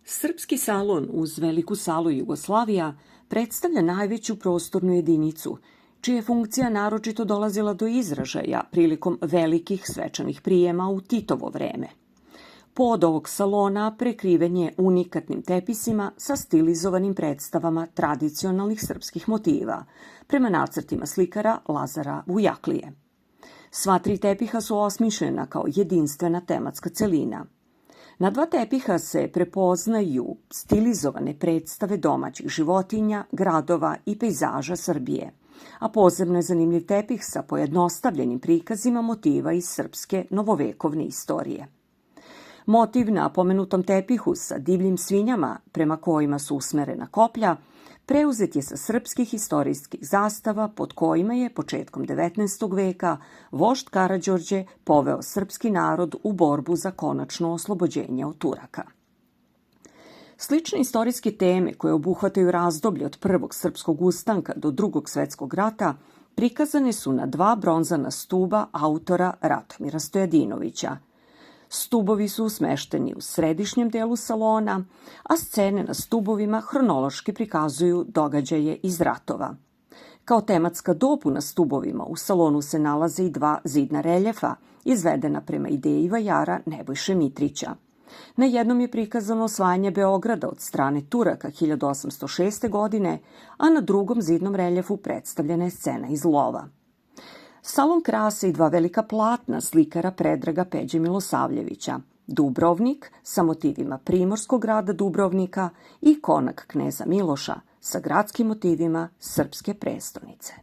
Srpski salon uz veliku salu Jugoslavija predstavlja najveću prostornu jedinicu, čija je funkcija naročito dolazila do izražaja prilikom velikih svečanih prijema u Titovo vreme. Pod ovog salona prekriven je unikatnim tepisima sa stilizovanim predstavama tradicionalnih srpskih motiva, prema nacrtima slikara Lazara Vujaklije. Sva tri tepiha su osmišljena kao jedinstvena tematska celina. Na dva tepiha se prepoznaju stilizovane predstave domaćih životinja, gradova i pejzaža Srbije, a posebno je zanimljiv tepih sa pojednostavljenim prikazima motiva iz srpske novovekovne istorije. Motiv na pomenutom tepihu sa divljim svinjama, prema kojima su usmerena koplja, preuzet je sa srpskih istorijskih zastava pod kojima je početkom 19. veka vožd Karađorđe poveo srpski narod u borbu za konačno oslobođenje od Turaka. Slične istorijske teme koje obuhvataju razdoblje od Prvog srpskog ustanka do Drugog svetskog rata prikazane su na dva bronzana stuba autora Ratomira Stojadinovića. Stubovi su smešteni u središnjem delu salona, a scene na stubovima hronološki prikazuju događaje iz ratova. Kao tematska dopuna stubovima u salonu se nalaze i dva zidna reljefa, izvedena prema ideji vajara Nebojše Mitrića. Na jednom je prikazano osvajanje Beograda od strane Turaka 1806. godine, a na drugom zidnom reljefu predstavljena je scena iz lova. Salon krase i dva velika platna slikara Predraga Peđe Milosavljevića, Dubrovnik sa motivima primorskog grada Dubrovnika i Konak kneza Miloša sa gradskim motivima srpske prestonice.